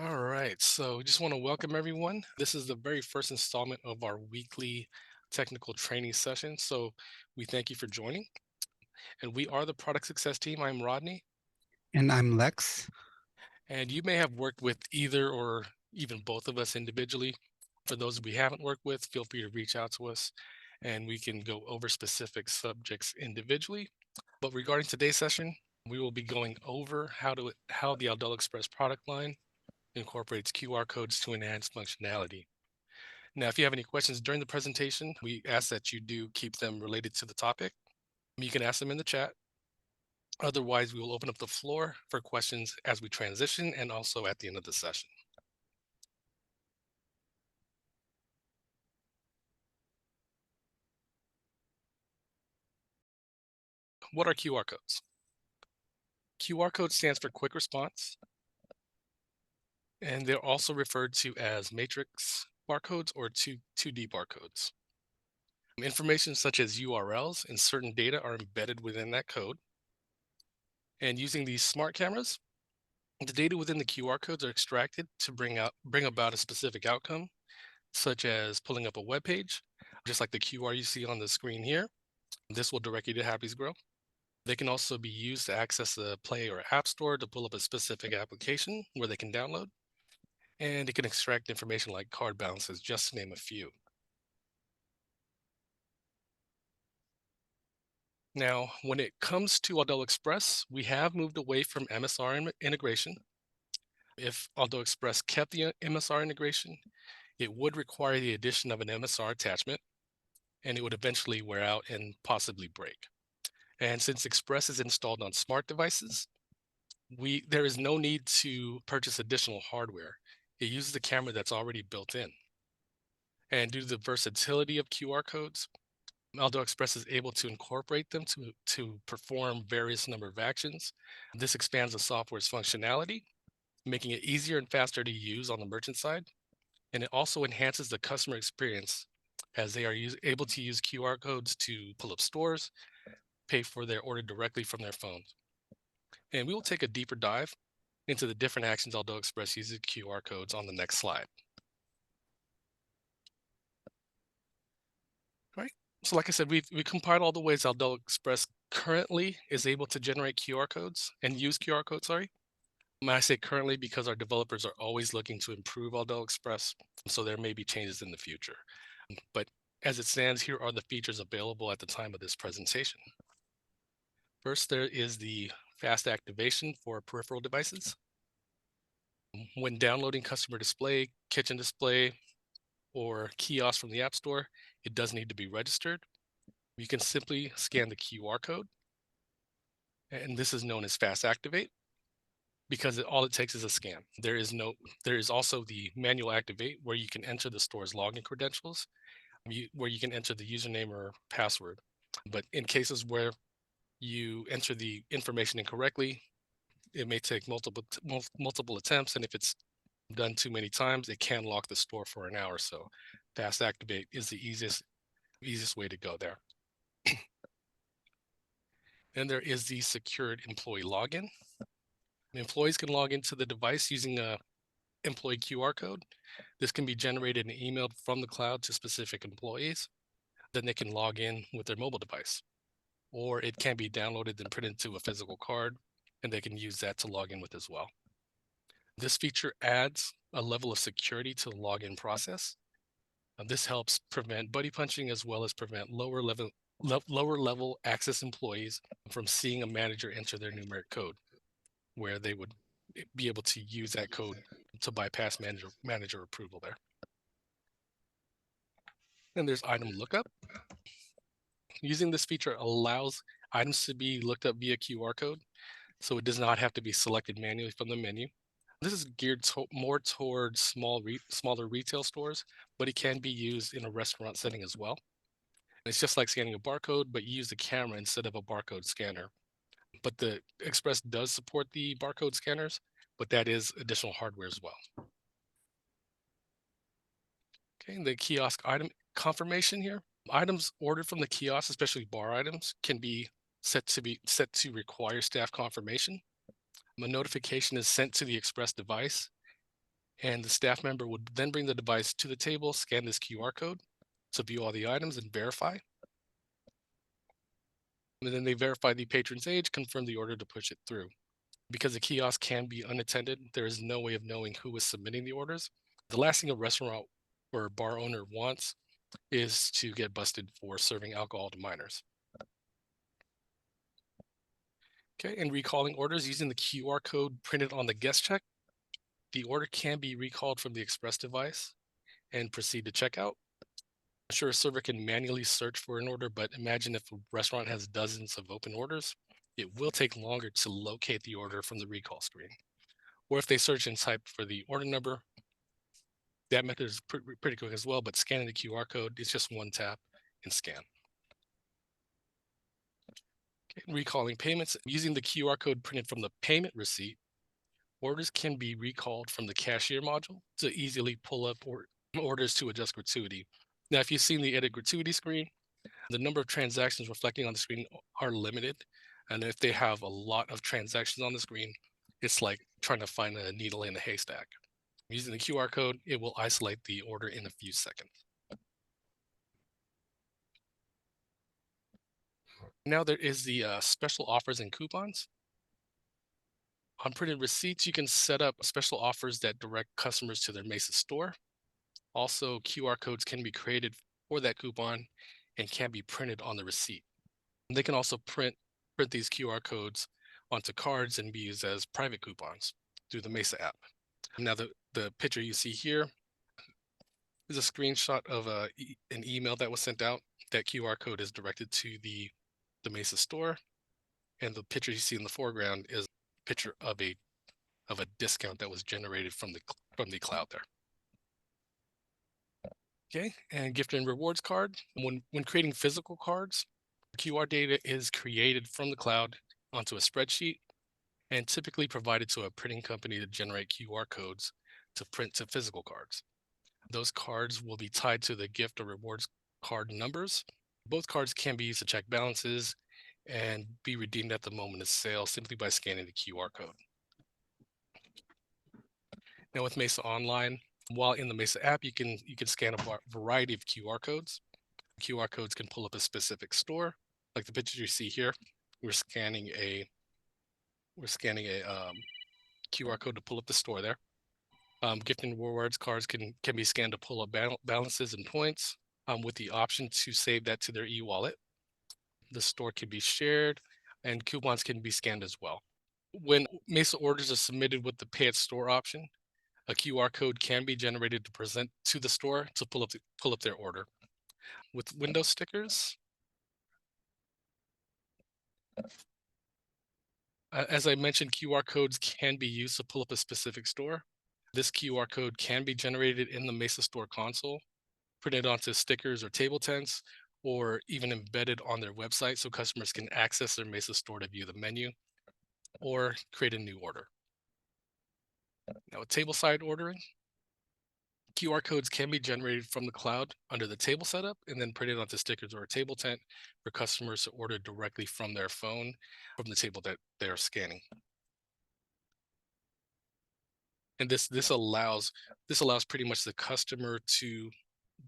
All right, so just want to welcome everyone. This is the very first installment of our weekly technical training session. So we thank you for joining. And we are the product success team. I'm Rodney, And I'm Lex. and you may have worked with either or even both of us individually. For those we haven't worked with, feel free to reach out to us and we can go over specific subjects individually. But regarding today's session, we will be going over how the Aldelo Express product line incorporates QR codes to enhance functionality. Now, if you have any questions during the presentation, we ask that you do keep them related to the topic. You can ask them in the chat. Otherwise, we will open up the floor for questions as we transition and also at the end of the session. What are QR codes? QR code stands for quick response, and they're also referred to as matrix barcodes or 2D barcodes. Information such as URLs and certain data are embedded within that code. And using these smart cameras, the data within the QR codes are extracted to bring about a specific outcome, such as pulling up a web page, just like the QR you see on the screen here. This will direct you to Happy's Grow. They can also be used to access the Play or App Store to pull up a specific application where they can download, and it can extract information like card balances, just to name a few. Now, when it comes to Aldelo Express, we have moved away from MSR integration. If Aldelo Express kept the MSR integration, it would require the addition of an MSR attachment, and it would eventually wear out and possibly break. And since Express is installed on smart devices, there is no need to purchase additional hardware. It uses the camera that's already built in. And due to the versatility of QR codes, Aldo Express is able to incorporate them to perform various number of actions. This expands the software's functionality, making it easier and faster to use on the merchant side. And it also enhances the customer experience as they are able to use QR codes to pull up stores, pay for their order directly from their phones. And we will take a deeper dive into the different actions Aldo Express uses QR codes on the next slide. All right. So like I said, we compiled all the ways Aldo Express currently is able to generate QR codes and use QR codes, sorry. I say currently because our developers are always looking to improve Aldelo Express, so there may be changes in the future. But as it stands, here are the features available at the time of this presentation. First, there is the fast activation for peripheral devices. When downloading customer display, kitchen display, or kiosk from the App Store, it does need to be registered. You can simply scan the QR code, and this is known as fast activate because all it takes is a scan. There is also the manual activate where you can enter the store's login credentials, where you can enter the username or password. But in cases where you enter the information incorrectly, it may take multiple attempts, and if it's done too many times, it can lock the store for an hour. So fast activate is the easiest way to go there. Then there is the secured employee login. Employees can log into the device using a employee QR code. This can be generated and emailed from the cloud to specific employees. Then they can log in with their mobile device, or it can be downloaded and printed to a physical card, and they can use that to log in with as well. This feature adds a level of security to the login process. This helps prevent buddy punching as well as prevent lower level access employees from seeing a manager enter their numeric code, where they would be able to use that code to bypass manager approval there. And there's item lookup. Using this feature allows items to be looked up via QR code, so it does not have to be selected manually from the menu. This is geared more towards smaller retail stores, but it can be used in a restaurant setting as well. It's just like scanning a barcode, but you use the camera instead of a barcode scanner. But the Express does support the barcode scanners, but that is additional hardware as well. Okay, and the kiosk item confirmation here. Items ordered from the kiosk, especially bar items, can be set to require staff confirmation. A notification is sent to the Express device, And the staff member would then bring the device to the table, scan this QR code to view all the items and verify. And then they verify the patron's age, confirm the order to push it through. Because the kiosk can be unattended, there is no way of knowing who is submitting the orders. The last thing a restaurant or bar owner wants is to get busted for serving alcohol to minors. Okay, and recalling orders using the QR code printed on the guest check, the order can be recalled from the express device and proceed to checkout. I'm sure a server can manually search for an order, but imagine if a restaurant has dozens of open orders, it will take longer to locate the order from the recall screen. Or if they search and type for the order number, that method is pretty quick as well, but scanning the QR code is just one tap and scan. Okay, recalling payments using the QR code printed from the payment receipt, orders can be recalled from the cashier module to easily pull up orders to adjust gratuity. Now, if you've seen the edit gratuity screen, the number of transactions reflecting on the screen are limited. And if they have a lot of transactions on the screen, it's like trying to find a needle in a haystack. Using the QR code, it will isolate the order in a few seconds. Now there is the special offers and coupons. On printed receipts, you can set up special offers that direct customers to their Mesa store. Also, QR codes can be created for that coupon and can be printed on the receipt. And they can also print these QR codes onto cards and be used as private coupons through the Mesa app. Now, the picture you see here is a screenshot of an email that was sent out. That QR code is directed to the Mesa store, and the picture you see in the foreground is a picture of a discount that was generated from the cloud there. Okay, and gift and rewards card. When creating physical cards, QR data is created from the cloud onto a spreadsheet and typically provided to a printing company to generate QR codes to print to physical cards. Those cards will be tied to the gift or rewards card numbers. Both cards can be used to check balances and be redeemed at the moment of sale simply by scanning the QR code. Now with Mesa Online, while in the Mesa app, you can scan a variety of QR codes. QR codes can pull up a specific store, like the picture you see here. We're scanning a QR code to pull up the store there. Gift and rewards cards can be scanned to pull up balances and points with the option to save that to their e-wallet. The store can be shared and coupons can be scanned as well. When Mesa orders are submitted with the pay at store option, a QR code can be generated to present to the store to pull up their order. With window stickers, as I mentioned, QR codes can be used to pull up a specific store. This QR code can be generated in the Mesa Store console, printed onto stickers or table tents, or even embedded on their website so customers can access their Mesa Store to view the menu or create a new order. Now, with tableside ordering, QR codes can be generated from the cloud under the table setup and then printed onto stickers or a table tent for customers to order directly from their phone from the table that they are scanning. And this allows pretty much the customer to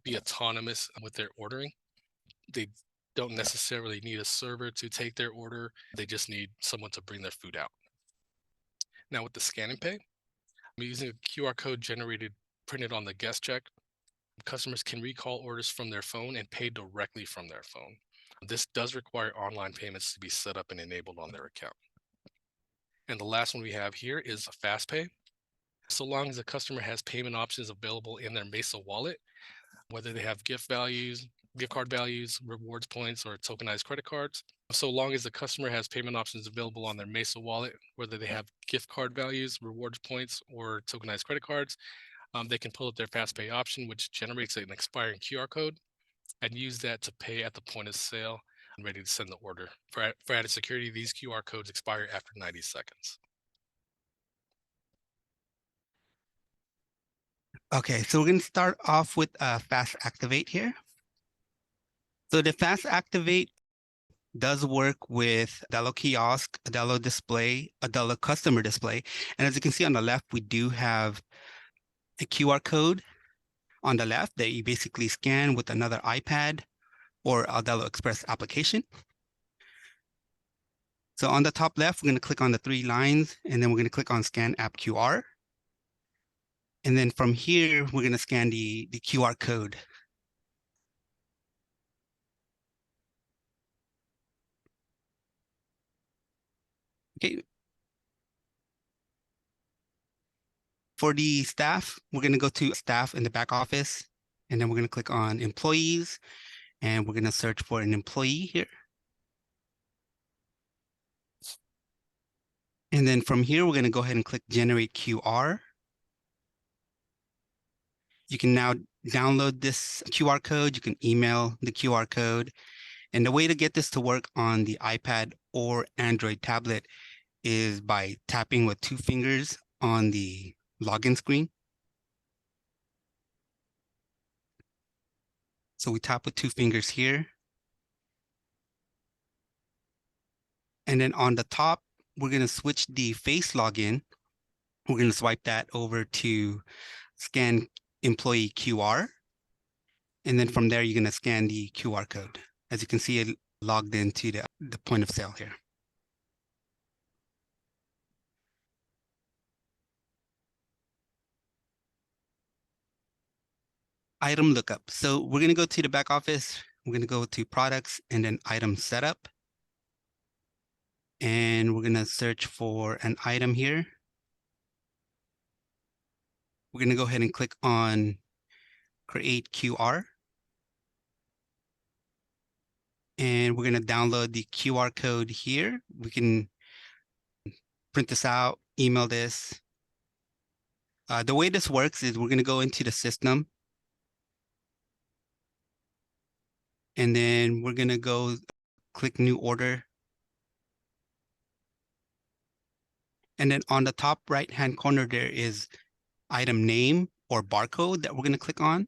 be autonomous with their ordering. They don't necessarily need a server to take their order. They just need someone to bring their food out. Now with the scan and pay, I'm using a QR code printed on the guest check. Customers can recall orders from their phone and pay directly from their phone. This does require online payments to be set up and enabled on their account. And the last one we have here is fast pay. So long as the customer has payment options available in their Mesa wallet, whether they have gift card values, rewards points, or tokenized credit cards. So long as the customer has payment options available on their Mesa wallet, whether they have gift card values, rewards points, or tokenized credit cards, they can pull up their fast pay option, which generates an expiring QR code and use that to pay at the point of sale and ready to send the order. For added security, these QR codes expire after 90 seconds. Okay, so we're going to start off with Fast Activate here. So the Fast Activate does work with Aldelo Kiosk, Aldelo Display, Aldelo Customer Display. And as you can see on the left, we do have a QR code on the left that you basically scan with another iPad or Aldelo Express application. So on the top left, we're going to click on the three lines, and then we're going to click on Scan App QR. And then from here, we're going to scan the QR code. Okay. For the staff, we're going to go to staff in the back office, and then we're going to click on employees, and we're going to search for an employee here. And then from here, we're going to go ahead and click Generate QR. You can now download this QR code. You can email the QR code. And the way to get this to work on the iPad or Android tablet is by tapping with two fingers on the login screen. So we tap with two fingers here. And then on the top, we're going to switch the face login. We're going to swipe that over to scan employee QR. And then from there, you're going to scan the QR code. As you can see, it logged into the point of sale here. Item lookup. So we're going to go to the back office. We're going to go to products and then item setup. And we're going to search for an item here. We're going to go ahead and click on create QR. And we're going to download the QR code here. We can print this out, email this. The way this works is we're going to go into the system. And then we're going to go click new order. And then on the top right-hand corner, there is item name or barcode that we're going to click on.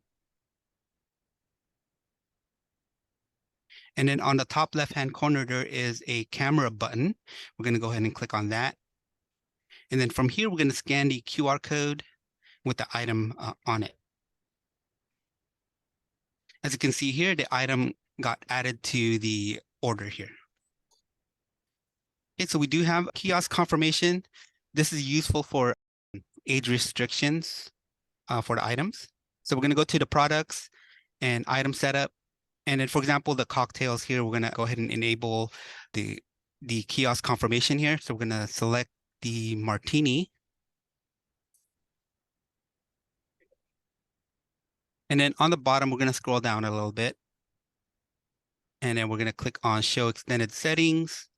And then on the top left-hand corner, there is a camera button. We're going to go ahead and click on that. And then from here, we're going to scan the QR code with the item on it. As you can see here, the item got added to the order here. Okay, so we do have kiosk confirmation. This is useful for age restrictions for the items. So we're going to go to the products and item setup. And then, for example, the cocktails here, we're going to go ahead and enable the kiosk confirmation here. So we're going to select the martini. And then on the bottom, we're going to scroll down a little bit. And then we're going to click on show extended settings.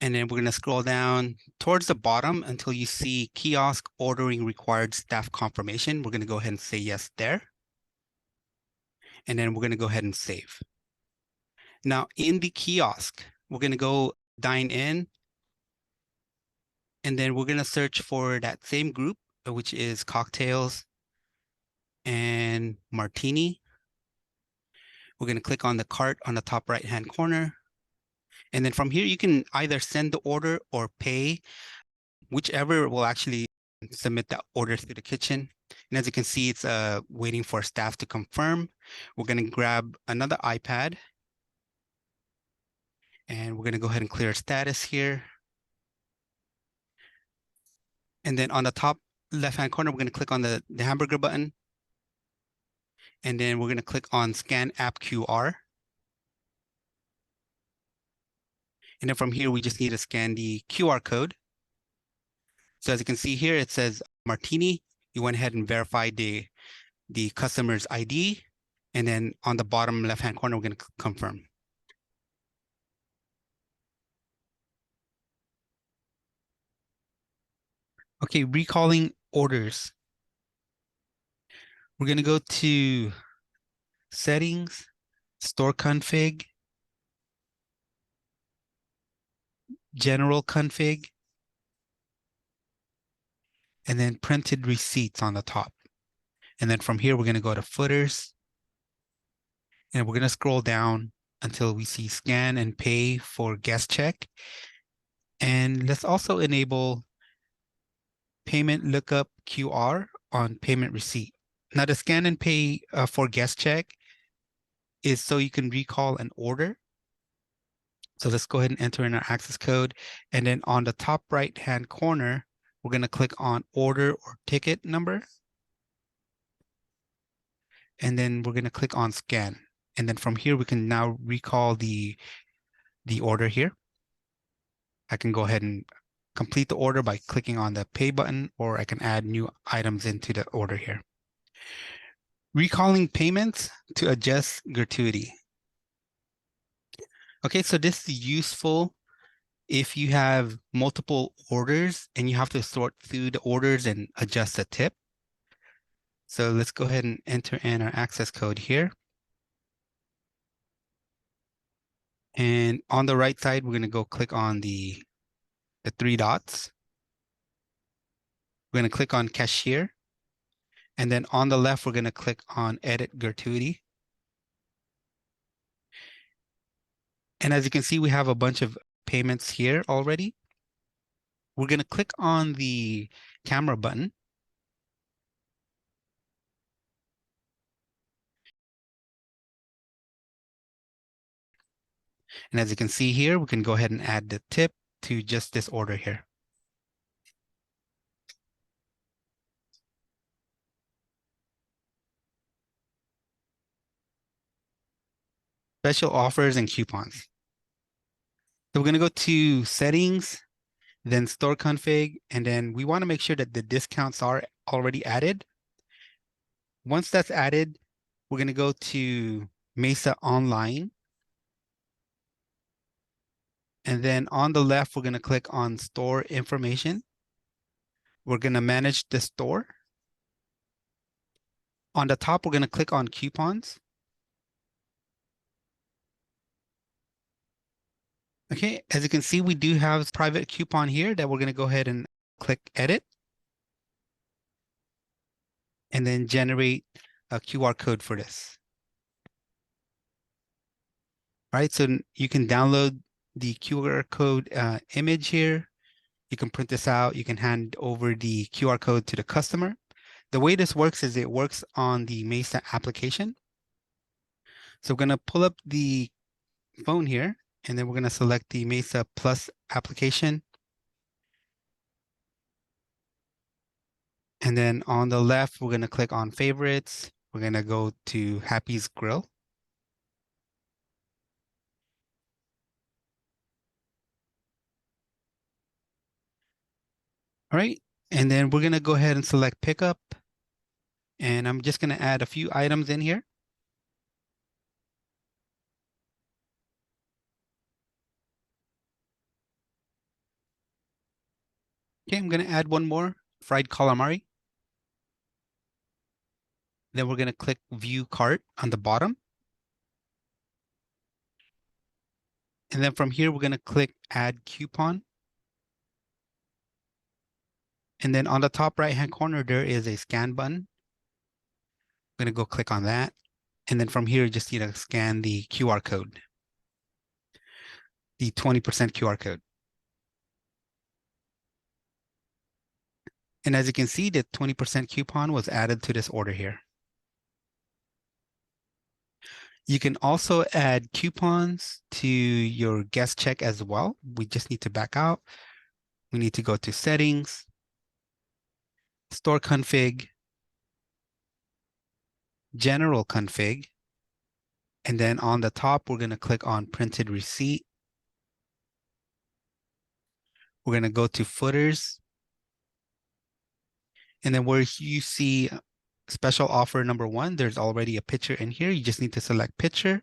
And then we're going to scroll down towards the bottom until you see kiosk ordering required staff confirmation. We're going to go ahead and say yes there. And then we're going to go ahead and save. Now in the kiosk, we're going to go dine in. And then we're going to search for that same group, which is cocktails and martini. We're going to click on the cart on the top right-hand corner. And then from here, you can either send the order or pay, whichever will actually submit the order through the kitchen. And as you can see, it's waiting for staff to confirm. We're going to grab another iPad. And we're going to go ahead and clear status here. And then on the top left-hand corner, we're going to click on the hamburger button. And then we're going to click on Scan App QR. And then from here, we just need to scan the QR code. So as you can see here, it says martini. You went ahead and verified the customer's ID. And then on the bottom left-hand corner, we're going to confirm. Okay, recalling orders. We're going to go to settings, store config, general config, and then printed receipts on the top. And then from here, we're going to go to footers. And we're going to scroll down until we see scan and pay for guest check. And let's also enable payment lookup QR on payment receipt. Now the scan and pay for guest check is so you can recall an order. So let's go ahead and enter in our access code. And then on the top right-hand corner, we're going to click on order or ticket number. And then we're going to click on scan. And then from here, we can now recall the order here. I can go ahead and complete the order by clicking on the pay button, or I can add new items into the order here. Recalling payments to adjust gratuity. Okay, so this is useful if you have multiple orders and you have to sort through the orders and adjust the tip. So let's go ahead and enter in our access code here. And on the right side, we're going to go click on the three dots. We're going to click on cashier. And then on the left, we're going to click on edit gratuity. And as you can see, we have a bunch of payments here already. We're going to click on the camera button. And as you can see here, we can go ahead and add the tip to just this order here. Special offers and coupons. So we're going to go to settings, then store config, and then we want to make sure that the discounts are already added. Once that's added, we're going to go to Mesa Online. And then on the left, we're going to click on store information. We're going to manage the store. On the top, we're going to click on coupons. Okay, as you can see, we do have private coupon here that we're going to go ahead and click edit. And then generate a QR code for this. All right, so you can download the QR code image here. You can print this out. You can hand over the QR code to the customer. The way this works is it works on the Mesa application. So we're going to pull up the phone here, and then we're going to select the Mesa Plus application. And then on the left, we're going to click on favorites. We're going to go to Happy's Grill. All right, and then we're going to go ahead and select pickup. And I'm just going to add a few items in here. Okay, I'm going to add one more, fried calamari. Then we're going to click view cart on the bottom. And then from here, we're going to click add coupon. And then on the top right-hand corner, there is a scan button. I'm going to go click on that. And then from here, you just need to scan the QR code, the 20% QR code. And as you can see, the 20% coupon was added to this order here. You can also add coupons to your guest check as well. We just need to back out. We need to go to settings, store config, general config. And then on the top, we're going to click on printed receipt. We're going to go to footers. And then where you see special offer number 1, there's already a picture in here. You just need to select picture.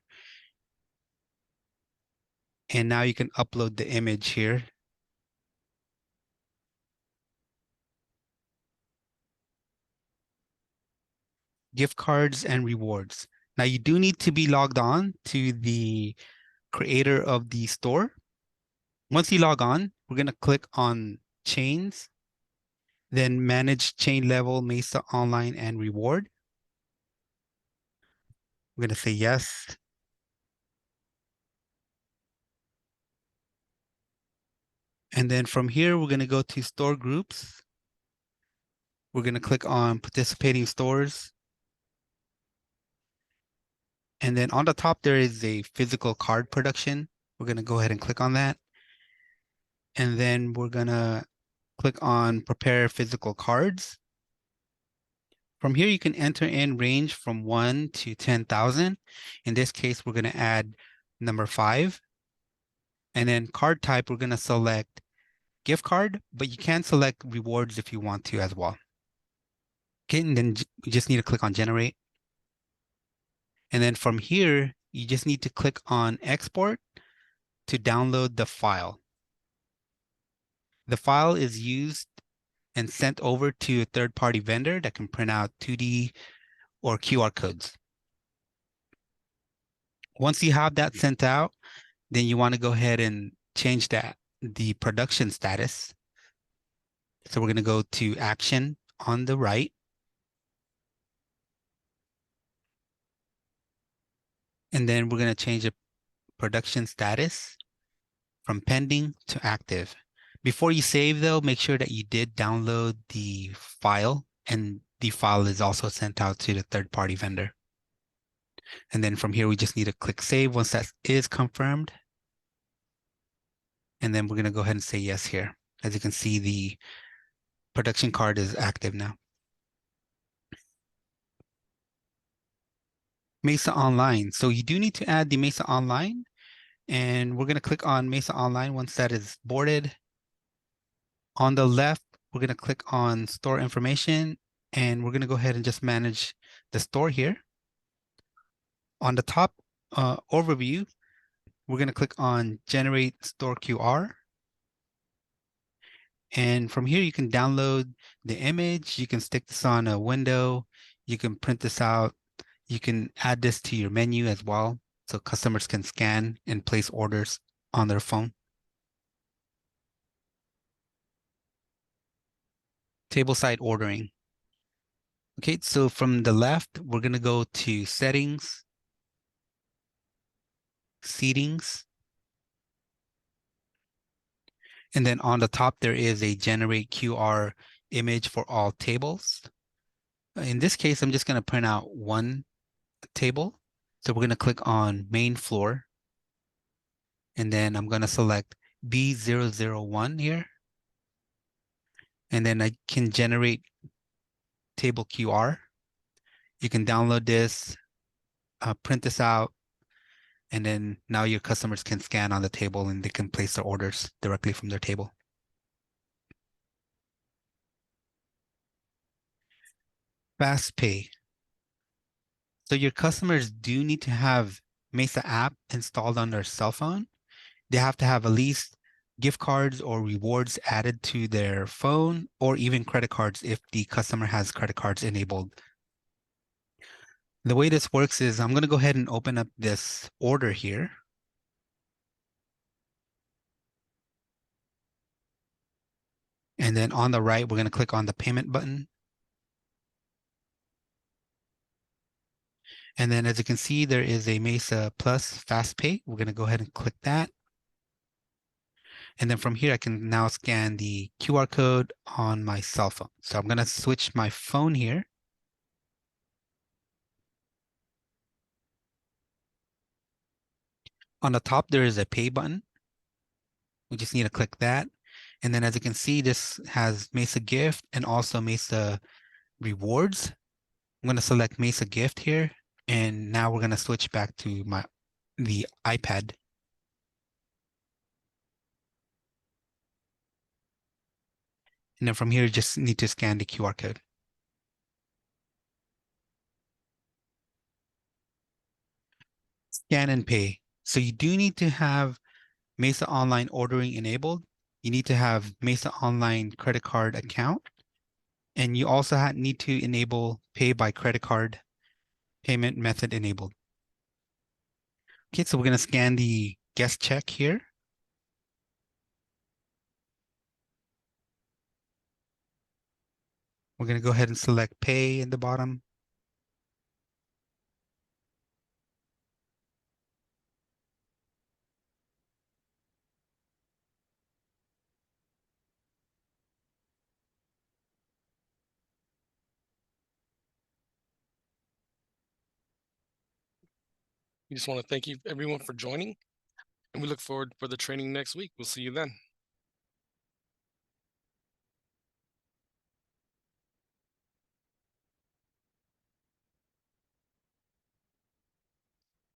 And now you can upload the image here. Gift cards and rewards. Now you do need to be logged on to the creator of the store. Once you log on, we're going to click on chains, then manage chain level, Mesa Online and reward. We're going to say yes. And then from here, we're going to go to store groups. We're going to click on participating stores. And then on the top, there is a physical card production. We're going to go ahead and click on that. And then we're going to click on prepare physical cards. From here, you can enter in range from 1 to 10,000. In this case, we're going to add number 5. And then card type, we're going to select gift card, but you can select rewards if you want to as well. Okay, and then you just need to click on generate. And then from here, you just need to click on export to download the file. The file is used and sent over to a third-party vendor that can print out 2D or QR codes. Once you have that sent out, then you want to go ahead and change the production status. So we're going to go to action on the right. And then we're going to change the production status from pending to active. Before you save though, make sure that you did download the file and the file is also sent out to the third-party vendor. And then from here, we just need to click save once that is confirmed. And then we're going to go ahead and say yes here. As you can see, the production card is active now. Mesa Online. So you do need to add the Mesa Online, and we're going to click on Mesa Online once that is boarded. On the left, we're going to click on store information, and we're going to go ahead and just manage the store here. On the top overview, we're going to click on generate store QR. And from here, you can download the image. You can stick this on a window. You can print this out. You can add this to your menu as well, so customers can scan and place orders on their phone. Tableside ordering. Okay, so from the left, we're going to go to settings, seatings, and then on the top, there is a generate QR image for all tables. In this case, I'm just going to print out one table. So we're going to click on main floor, and then I'm going to select B001 here. And then I can generate table QR. You can download this, print this out, and then now your customers can scan on the table and they can place their orders directly from their table. Fast Pay. So your customers do need to have Mesa app installed on their cell phone. They have to have at least gift cards or rewards added to their phone, or even credit cards if the customer has credit cards enabled. The way this works is I'm going to go ahead and open up this order here. And then on the right, we're going to click on the payment button. And then as you can see, there is a Mesa Plus Fast Pay. We're going to go ahead and click that. And then from here, I can now scan the QR code on my cell phone. So I'm going to switch my phone here. On the top, there is a pay button. We just need to click that. And then as you can see, this has Mesa Gift and also Mesa Rewards. I'm going to select Mesa Gift here. And now we're going to switch back to the iPad. And then from here, you just need to scan the QR code. Scan and pay. So you do need to have Mesa Online ordering enabled. You need to have Mesa Online credit card account. And you also need to enable pay by credit card payment method enabled. Okay, so we're going to scan the guest check here. We're going to go ahead and select pay in the bottom. We just want to thank you everyone for joining, and we look forward for the training next week. We'll see you then.